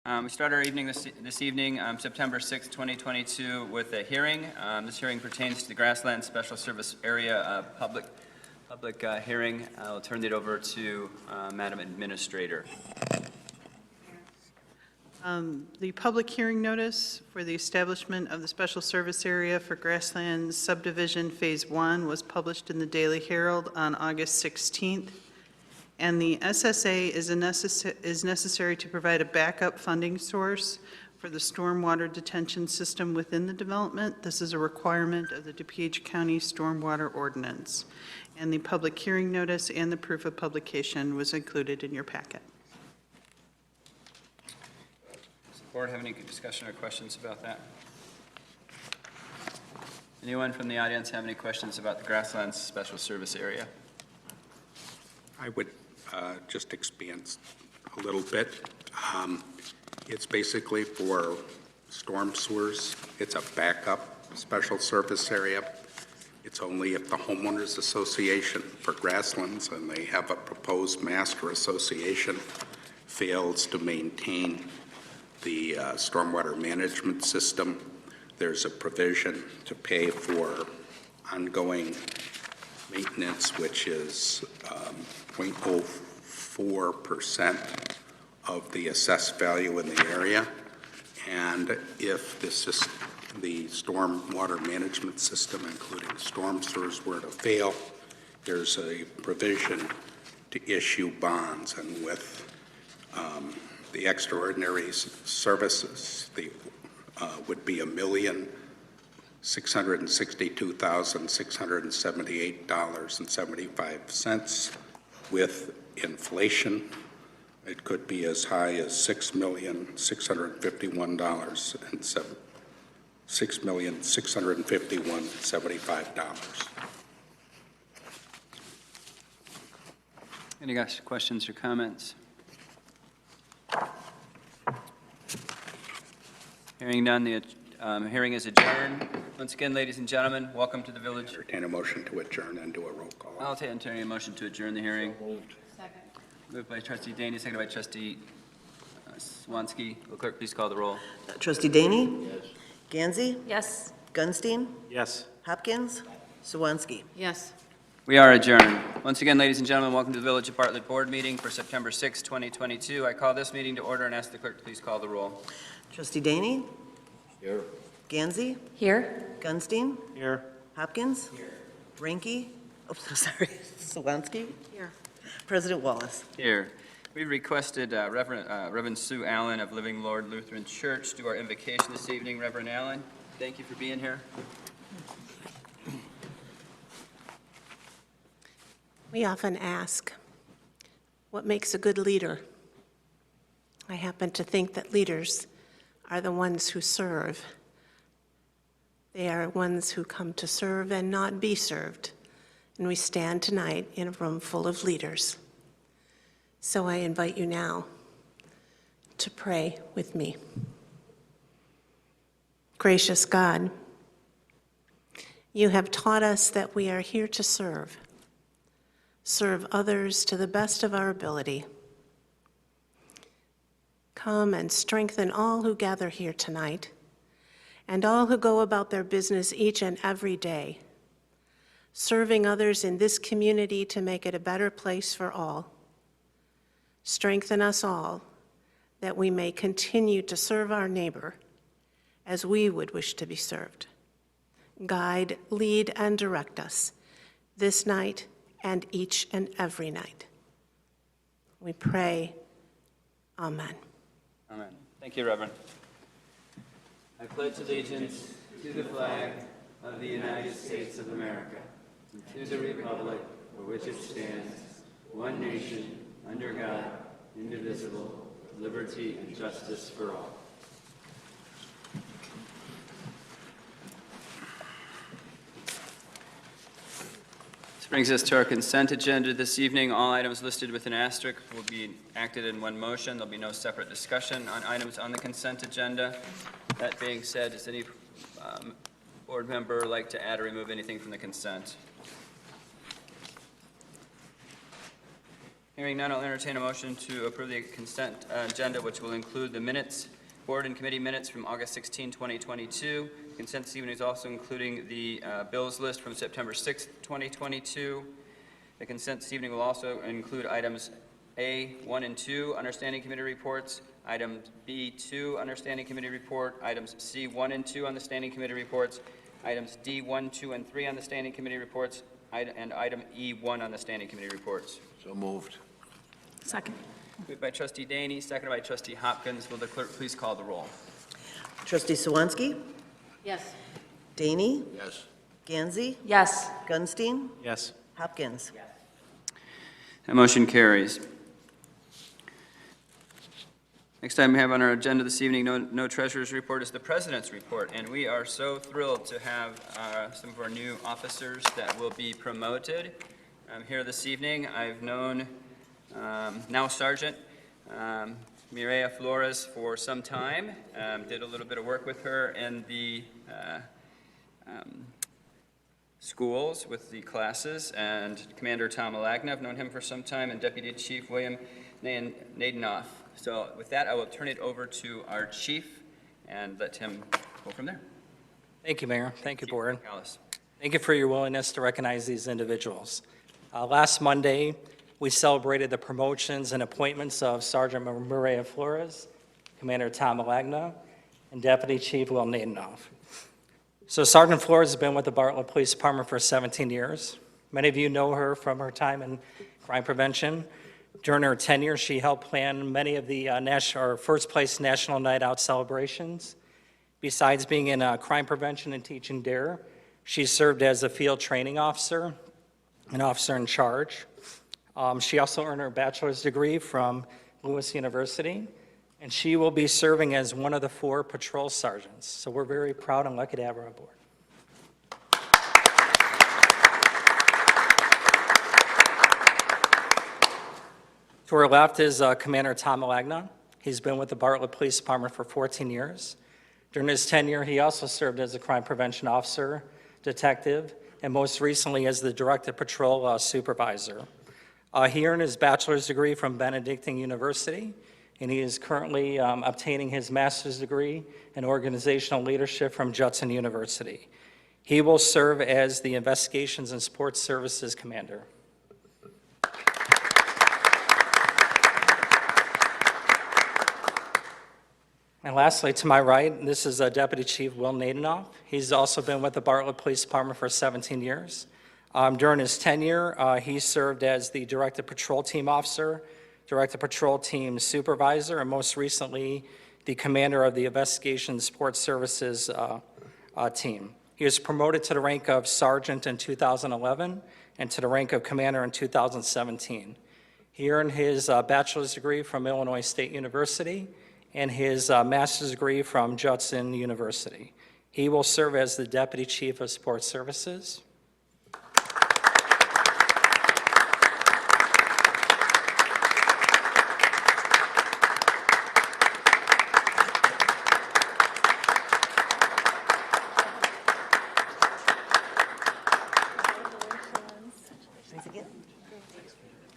We start our evening this evening, September 6, 2022, with a hearing. This hearing pertains to the Grassland Special Service Area public hearing. I'll turn it over to Madam Administrator. The public hearing notice for the establishment of the Special Service Area for Grasslands Subdivision Phase 1 was published in the Daily Herald on August 16th. And the SSA is necessary to provide a backup funding source for the stormwater detention system within the development. This is a requirement of the DuPage County Stormwater Ordinance. And the public hearing notice and the proof of publication was included in your packet. Does the board have any discussion or questions about that? Anyone from the audience have any questions about the Grasslands Special Service Area? I would just expand a little bit. It's basically for storm sewers. It's a backup special service area. It's only if the homeowners association for Grasslands, and they have a proposed master association, fails to maintain the stormwater management system. There's a provision to pay for ongoing maintenance, which is 0.04% of the assessed value in the area. And if the stormwater management system, including storm sewers, were to fail, there's a provision to issue bonds. And with the extraordinary services, the would be $1,662,678.75. With inflation, it could be as high as $6,651,75. Any questions or comments? Hearing none, the hearing is adjourned. Once again, ladies and gentlemen, welcome to the village. Entertain a motion to adjourn and do a roll call. I'll entertain a motion to adjourn the hearing. Second. Moved by Trustee Daney, seconded by Trustee Swansky. Will clerk please call the roll? Trustee Daney? Yes. Gansey? Yes. Gunstein? Yes. Hopkins? Sawansky? Yes. We are adjourned. Once again, ladies and gentlemen, welcome to the Village of Bartlett Board meeting for September 6, 2022. I call this meeting to order and ask the clerk to please call the roll. Trustee Daney? Here. Gansey? Here. Gunstein? Here. Hopkins? Here. Ranky? Oh, sorry. Sawansky? Here. President Wallace? Here. We requested Reverend Sue Allen of Living Lord Lutheran Church do our invocation this evening. Reverend Allen, thank you for being here. We often ask, what makes a good leader? I happen to think that leaders are the ones who serve. They are ones who come to serve and not be served. And we stand tonight in a room full of leaders. So I invite you now to pray with me. Gracious God, you have taught us that we are here to serve others to the best of our ability. Come and strengthen all who gather here tonight and all who go about their business each and every day, serving others in this community to make it a better place for all. Strengthen us all that we may continue to serve our neighbor as we would wish to be served. Guide, lead, and direct us this night and each and every night. We pray, amen. Amen. Thank you, Reverend. I pledge allegiance to the flag of the United States of America, and to the republic for which it stands, one nation, under God, indivisible, with liberty and justice for all. This brings us to our consent agenda this evening. All items listed with an asterisk will be acted in one motion. There'll be no separate discussion on items on the consent agenda. That being said, does any board member like to add or remove anything from the consent? Hearing none, I'll entertain a motion to approve the consent agenda, which will include the minutes, board and committee minutes from August 16, 2022. Consent this evening is also including the bills list from September 6, 2022. The consent this evening will also include items A, 1 and 2, understanding committee reports, item B, 2, understanding committee report, items C, 1 and 2 on the standing committee reports, items D, 1, 2, and 3 on the standing committee reports, and item E, 1 on the standing committee reports. So moved. Second. Moved by trustee Daney, seconded by trustee Hopkins. Will the clerk please call the roll? Trustee Swansky, Yes. Daney, Yes. Gansey, Yes. Gunstein, Yes. Hopkins. That motion carries. Next item we have on our agenda this evening, no treasurer's report, is the president's report. And we are so thrilled to have some of our new officers that will be promoted here this evening. I've known now Sergeant Mireya Flores for some time. Did a little bit of work with her in the schools with the classes, and Commander Tom Wagner, I've known him for some time, and Deputy Chief William Nadenoff. So with that, I will turn it over to our chief and let him go from there. Thank you, Mayor. Thank you, Board. Alice. Thank you for your willingness to recognize these individuals. Last Monday, we celebrated the promotions and appointments of Sergeant Mireya Flores, Commander Tom Wagner, and Deputy Chief Will Nadenoff. So Sergeant Flores has been with the Bartlett Police Department for 17 years. Many of you know her from her time in crime prevention. During her tenure, she helped plan many of the first-place National Night Out celebrations. Besides being in crime prevention and teaching DARE, she served as a field training officer, an officer in charge. She also earned her bachelor's degree from Lewis University, and she will be serving as one of the 4 patrol sergeants. So we're very proud and lucky to have her on board. To our left is Commander Tom Wagner. He's been with the Bartlett Police Department for 14 years. During his tenure, he also served as a crime prevention officer, detective, and most recently as the Directed Patrol Supervisor. He earned his bachelor's degree from Benedictine University, and he is currently obtaining his master's degree in organizational leadership from Judson University. He will serve as the Investigations and Sports Services Commander. And lastly, to my right, this is Deputy Chief Will Nadenoff. He's also been with the Bartlett Police Department for 17 years. During his tenure, he served as the Directed Patrol Team Officer, Directed Patrol Team Supervisor, and most recently, the Commander of the Investigations Sports Services team. He was promoted to the rank of Sergeant in 2011 and to the rank of Commander in 2017. He earned his bachelor's degree from Illinois State University and his master's degree from Judson University. He will serve as the Deputy Chief of Sports Services.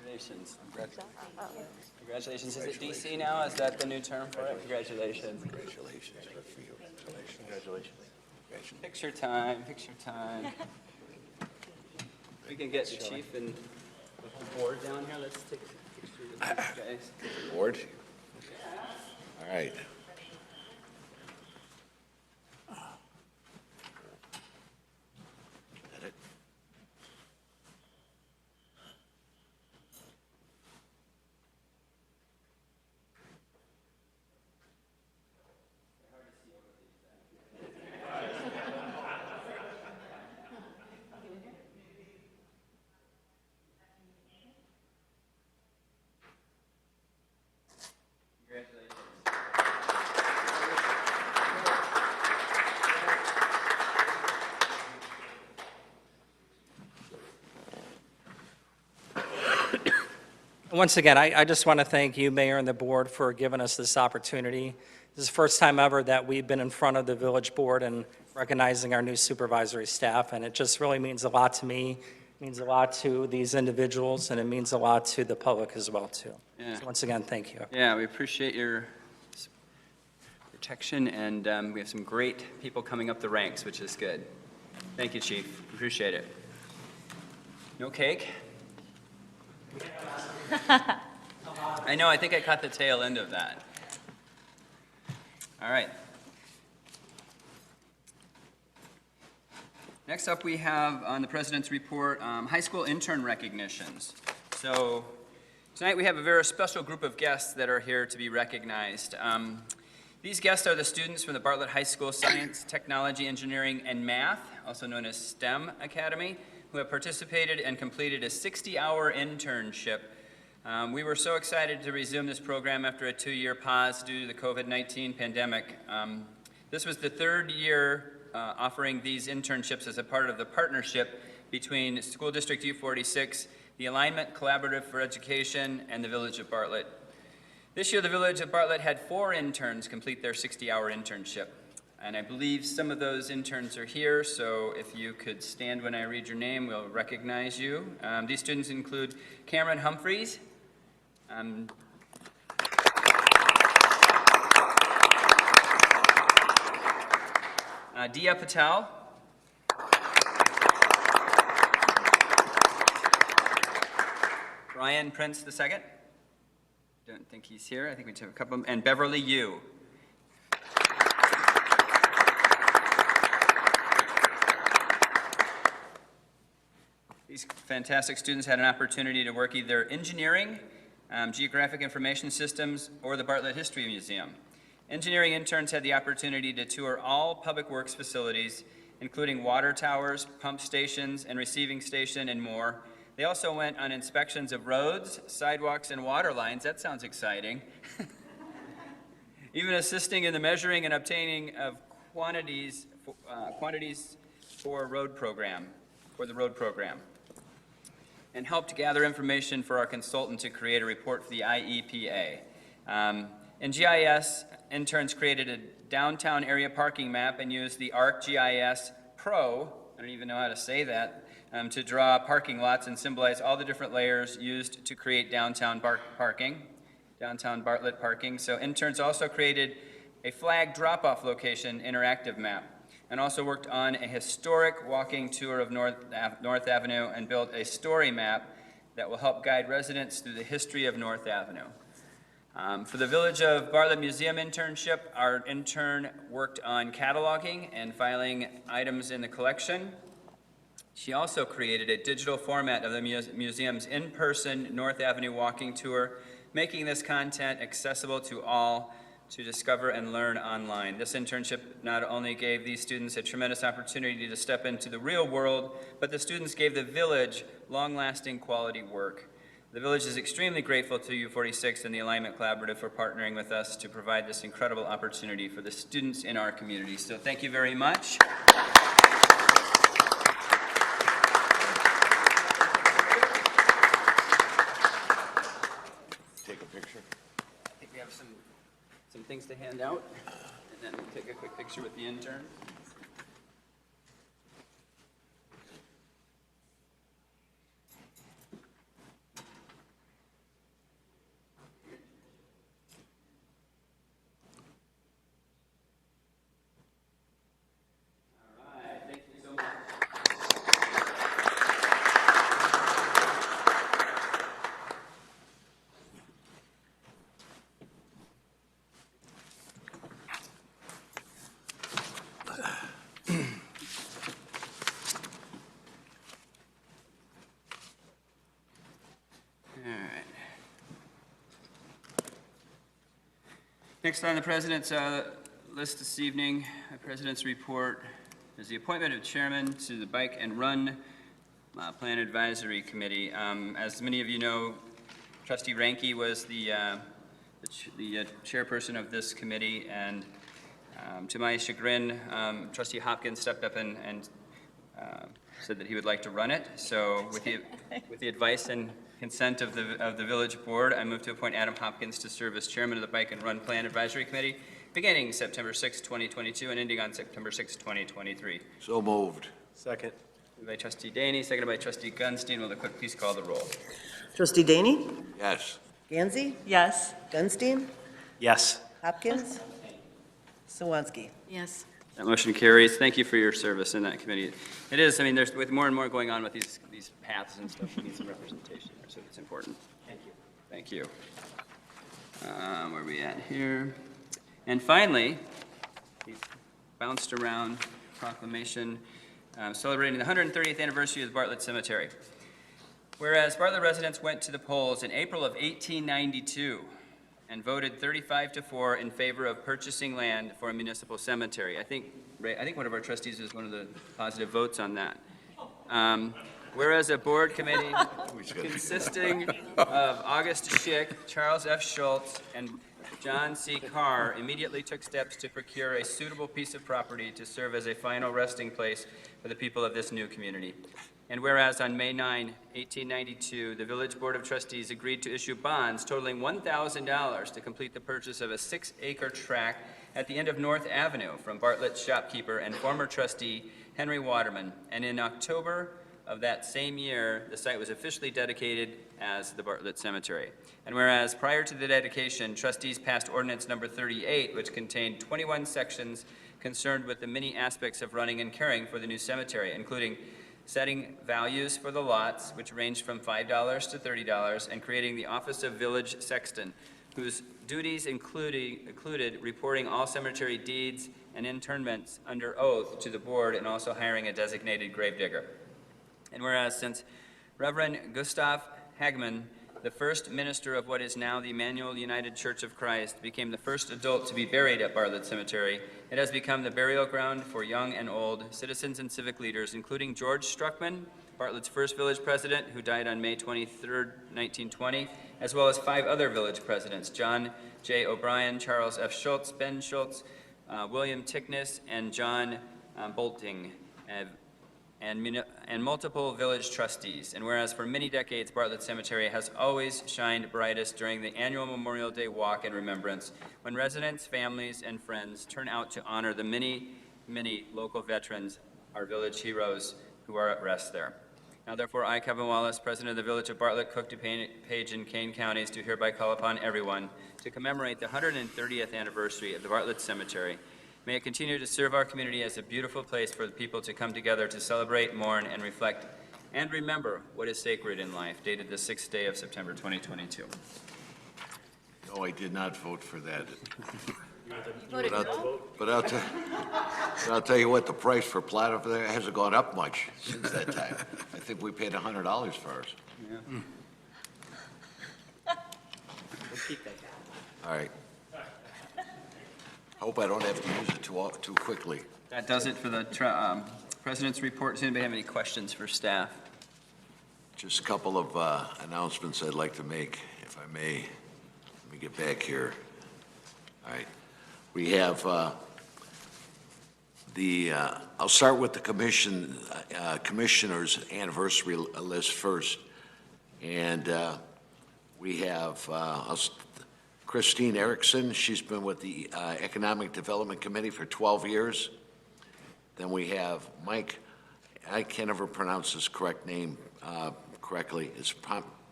Congratulations. Congratulations. Is it DC now? Is that the new term for it? Congratulations. Congratulations. Good for you. Congratulations. Picture time, picture time. We can get the chief and the whole board down here. Let's take a picture with these guys. Board? All right. Is that it? Once again, I just want to thank you, Mayor, and the board for giving us this opportunity. This is the first time ever that we've been in front of the village board and recognizing our new supervisory staff, and it just really means a lot to me means a lot to these individuals, and it means a lot to the public as well, too. Yeah. So once again, thank you. Yeah, we appreciate your protection, and we have some great people coming up the ranks, which is good. Thank you, Chief. Appreciate it. No cake? I know, I think I caught the tail end of that. All right. Next up, we have on the President's report, high school intern recognitions. So tonight we have a very special group of guests that are here to be recognized. These guests are the students from the Bartlett High School Science, Technology, Engineering, and Math, also known as STEM Academy, who have participated and completed a 60-hour internship. We were so excited to resume this program after a 2-year pause due to the COVID-19 pandemic. This was the third year offering these internships as a part of the partnership between School District U46, the Alignment Collaborative for Education, and the Village of Bartlett. This year, the Village of Bartlett had 4 interns complete their 60-hour internship. And I believe some of those interns are here, so if you could stand when I read your name, we'll recognize you. These students include Cameron Humphreys, Dia Patel, Brian Prince II. Don't think he's here. I think we have a couple, and Beverly Yu. These fantastic students had an opportunity to work either engineering, geographic information systems, or the Bartlett History Museum. Engineering interns had the opportunity to tour all public works facilities, including water towers, pump stations, and receiving station, and more. They also went on inspections of roads, sidewalks, and water lines. That sounds exciting. Even assisting in the measuring and obtaining of quantities for the road program, and helped gather information for our consultant to create a report for the IEPA. In GIS, interns created a downtown area parking map and used the ArcGIS Pro, I don't even know how to say that, to draw parking lots and symbolize all the different layers used to create downtown Bartlett parking. So interns also created a flag drop-off location interactive map, and also worked on a historic walking tour of North Avenue and built a story map that will help guide residents through the history of North Avenue. For the Village of Bartlett Museum internship, our intern worked on cataloging and filing items in the collection. She also created a digital format of the museum's in-person North Avenue walking tour, making this content accessible to all to discover and learn online. This internship not only gave these students a tremendous opportunity to step into the real world, but the students gave the village long-lasting quality work. The village is extremely grateful to U46 and the Alignment Collaborative for partnering with us to provide this incredible opportunity for the students in our community. So thank you very much. Take a picture. I think we have some things to hand out, and then we'll take a quick picture with the intern. Next on the President's list this evening, the President's report is the appointment of chairman to the Bike and Run Plan Advisory Committee. As many of you know, Trustee Ranke was the chairperson of this committee, and to my chagrin, Trustee Hopkins stepped up and said that he would like to run it. So with the advice and consent of the village board, I move to appoint Adam Hopkins to serve as chairman of the Bike and Run Plan Advisory Committee, beginning September 6, 2022, and ending on September 6, 2023. So moved. Second. Moved by trustee Daney, seconded by trustee Gunstein. Will the clerk please call the roll? Trustee Daney? Yes. Gansey? Yes. Gunstein? Yes. Hopkins? Swansky? Yes. That motion carries. Thank you for your service in that committee. It is, I mean, there's, with more and more going on with these paths and stuff, we need some representation there, so it's important. Thank you. Thank you. Where are we at here? And finally, we've bounced around proclamation celebrating the 130th anniversary of the Bartlett Cemetery. Whereas Bartlett residents went to the polls in April of 1892 and voted 35-4 in favor of purchasing land for a municipal cemetery. I think one of our trustees was one of the positive votes on that. Whereas a board committee consisting of August Schick, Charles F. Schultz, and John C. Carr immediately took steps to procure a suitable piece of property to serve as a final resting place for the people of this new community. And whereas on May 9, 1892, the Village Board of Trustees agreed to issue bonds totaling $1,000 to complete the purchase of a 6-acre tract at the end of North Avenue from Bartlett's shopkeeper and former trustee Henry Waterman. And in October of that same year, the site was officially dedicated as the Bartlett Cemetery. And whereas prior to the dedication, trustees passed ordinance number 38, which contained 21 sections concerned with the many aspects of running and caring for the new cemetery, including setting values for the lots, which ranged from $5 to $30, and creating the Office of Village Sexton, whose duties included reporting all cemetery deeds and interments under oath to the board, and also hiring a designated gravedigger. And whereas since Reverend Gustav Hagman, the first minister of what is now the Emmanuel United Church of Christ, became the first adult to be buried at Bartlett Cemetery, it has become the burial ground for young and old, citizens and civic leaders, including George Struckman, Bartlett's first village president, who died on May 23, 1920, as well as 5 other village presidents, John J. O'Brien, Charles F. Schultz, Ben Schultz, William Tickness, and John Bolting, and multiple village trustees. And whereas for many decades, Bartlett Cemetery has always shined brightest during the annual Memorial Day Walk and Remembrance, when residents, families, and friends turn out to honor the many, many local veterans, our village heroes, who are at rest there. Now therefore, I, Kevin Wallace, President of the Village of Bartlett, Cook, DuPage, and Kane Counties, do hereby call upon everyone to commemorate the 130th anniversary of the Bartlett Cemetery. May it continue to serve our community as a beautiful place for the people to come together to celebrate, mourn, and reflect, and remember what is sacred in life, dated the 6th day of September 2022. No, I did not vote for that. Voted no? But I'll tell you what, the price for plat over there hasn't gone up much since that time. I think we paid $100 for ours. Yeah. All right. Hope I don't have to use it too quickly. That does it for the President's report. Does anybody have any questions for staff? Just a couple of announcements I'd like to make, if I may. Let me get back here. All right. We have I'll start with the commissioner's anniversary list first. And we have Christine Erickson. She's been with the Economic Development Committee for 12 years. Then we have Mike, I can't ever pronounce his correct name correctly. It's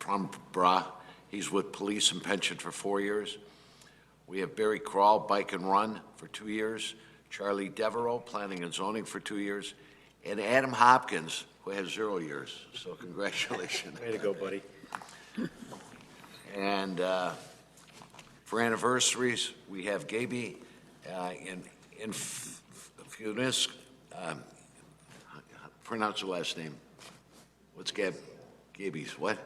Prombra. He's with Police and Pension for 4 years. We have Barry Crawl, Bike and Run, for 2 years. Charlie Devereaux, Planning and Zoning, for 2 years. And Adam Hopkins, who has 0 years. So congratulations. Way to go, buddy. And for anniversaries, we have Gaby in Funis. Pronounce the last name. What's Gaby's what?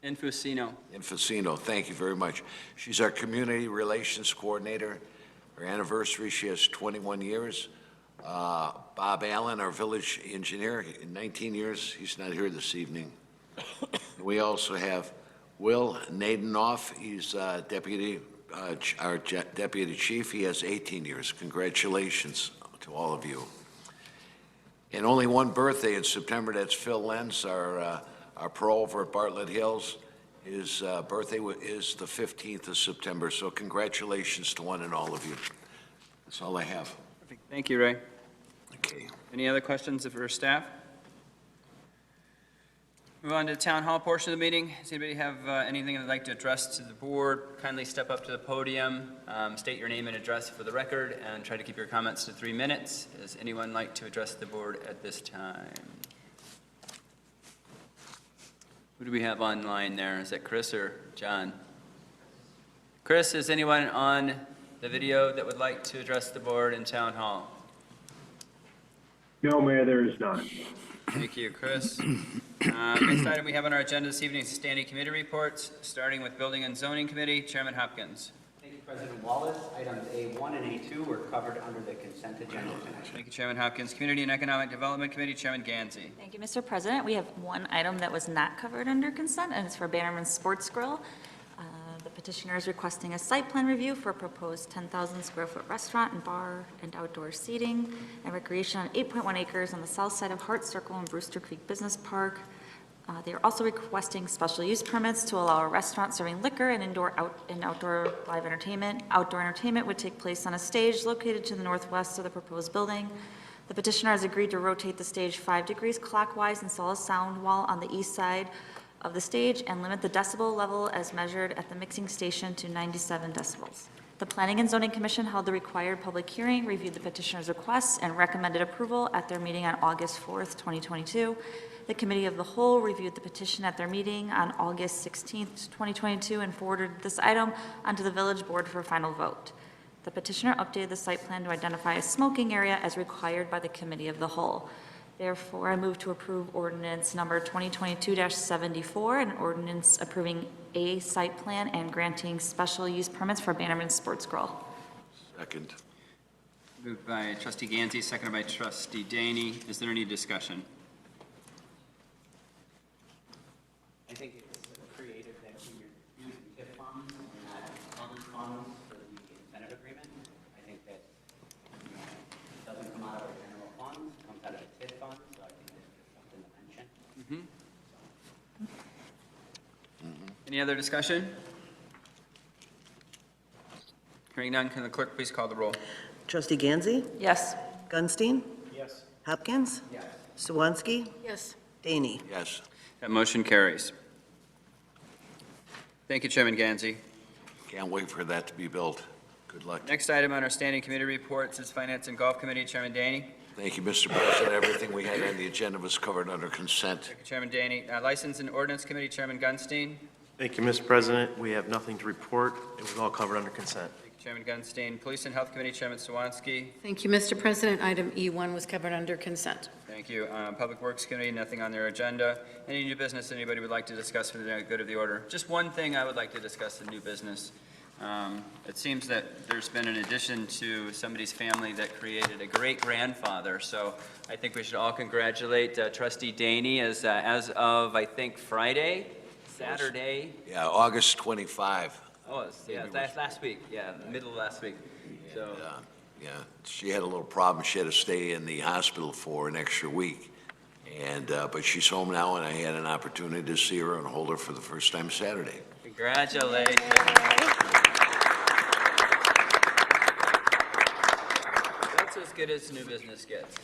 Infusino. Infusino, thank you very much. She's our Community Relations Coordinator. Her anniversary, she has 21 years. Bob Allen, our Village Engineer, in 19 years. He's not here this evening. We also have Will Nadenoff. He's our Deputy Chief. He has 18 years. Congratulations to all of you. And only one birthday in September. That's Phil Lenz, our pro over at Bartlett Hills. His birthday is the 15th of September. So congratulations to one and all of you. That's all I have. Perfect. Thank you, Ray. Okay. Any other questions for staff? Move on to the town hall portion of the meeting. Does anybody have anything they'd like to address to the board? Kindly step up to the podium, state your name and address for the record, and try to keep your comments to 3 minutes. Does anyone like to address the board at this time? Who do we have online there? Is that Chris or John? Chris, is anyone on the video that would like to address the board in town hall? No, Mayor, there is none. Thank you, Chris. Next item we have on our agenda this evening is standing committee reports, starting with Building and Zoning Committee. Chairman Hopkins. Thank you, President Wallace. Items A1 and A2 were covered under the consent agenda tonight. Thank you, Chairman Hopkins. Community and Economic Development Committee, Chairman Gansey. Thank you, Mr. President. We have one item that was not covered under consent, and it's for Bannerman Sports Grill. The petitioner is requesting a site plan review for a proposed 10,000 square foot restaurant and bar and outdoor seating and recreation on 8.1 acres on the south side of Hart Circle and Brewster Creek Business Park. They are also requesting special use permits to allow a restaurant serving liquor and outdoor live entertainment. Outdoor entertainment would take place on a stage located to the northwest of the proposed building. The petitioner has agreed to rotate the stage 5 degrees clockwise, install a sound wall on the east side of the stage, and limit the decibel level as measured at the mixing station to 97 decibels. The Planning and Zoning Commission held the required public hearing, reviewed the petitioner's requests, and recommended approval at their meeting on August 4th, 2022. The Committee of the Whole reviewed the petition at their meeting on August 16th, 2022, and forwarded this item onto the Village Board for final vote. The petitioner updated the site plan to identify a smoking area as required by the Committee of the Whole. Therefore, I move to approve ordinance number 2022-74, an ordinance approving a site plan and granting special use permits for Bannerman Sports Grill. Second. Moved by Trustee Gansey, seconded by Trustee Daney. Is there any discussion? I think it's creative that you're using TIF funds and not other funds for the incentive agreement. I think that it doesn't come out of our general funds, it comes out of the TIF fund, so I think that's just something to mention. Any other discussion? Hearing none, can the clerk please call the roll? Trustee Gansey? Yes. Gunstein? Yes. Hopkins? Yes. Swansky? Yes. Daney? Yes. That motion carries. Thank you, Chairman Gansey. Can't wait for that to be built. Good luck. Next item on our standing committee reports is Finance and Golf Committee, Chairman Daney. Thank you, Mr. President. Everything we had on the agenda was covered under consent. Thank you, Chairman Daney. License and Ordinance Committee, Chairman Gunstein. Thank you, Mr. President. We have nothing to report. It was all covered under consent. Thank you, Chairman Gunstein. Police and Health Committee, Chairman Swansky. Thank you, Mr. President. Item E1 was covered under consent. Thank you. Public Works Committee, nothing on their agenda. Any new business anybody would like to discuss for the good of the order? Just one thing I would like to discuss in new business. It seems that there's been an addition to somebody's family that created a great-grandfather, so I think we should all congratulate Trustee Daney as of, I think, Saturday. Yeah, August 25. Oh, yeah, last week, yeah, middle of last week. So, Yeah, she had a little problem. She had to stay in the hospital for an extra week. And, but she's home now, and I had an opportunity to see her and hold her for the first time Saturday. congratulations. That's as good as new business gets.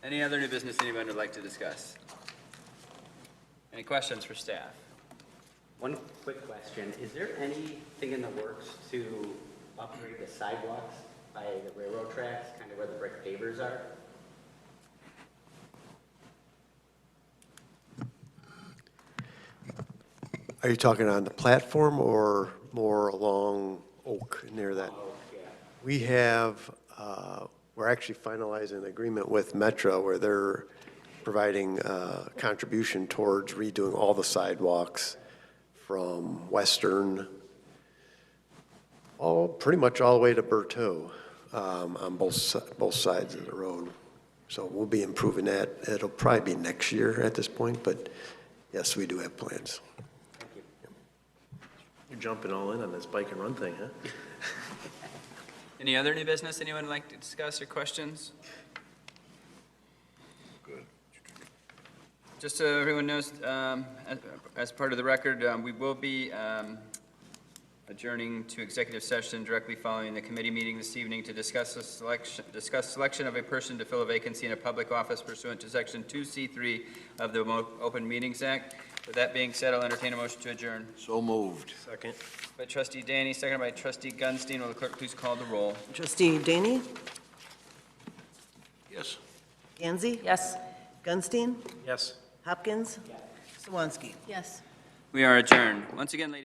Any other new business anyone would like to discuss? Any questions for staff? One quick question. Is there anything in the works to upgrade the sidewalks by the railroad tracks, kind of where the brick pavers are? Are you talking on the platform or more along Oak near that? Oh, yeah. We have, we're actually finalizing an agreement with Metra where they're providing contribution towards redoing all the sidewalks from Western, pretty much all the way to Bertaux, on both sides of the road. So we'll be improving that. It'll probably be next year at this point, but yes, we do have plans. You're jumping all in on this bike and run thing, huh? Any other new business anyone would like to discuss or questions? Good. Just so everyone knows, as part of the record, we will be adjourning to executive session directly following the committee meeting this evening to discuss selection of a person to fill a vacancy in a public office pursuant to Section 2C3 of the Open Meetings Act. With that being said, I'll entertain a motion to adjourn. So moved. Second. By trustee Danny, seconded by trustee Gunstein. Will the clerk please call the roll? Trustee Daney? Yes. Gansey? Yes. Gunstein? Yes. Hopkins? Swansky? Yes. We are adjourned. Once again, ladies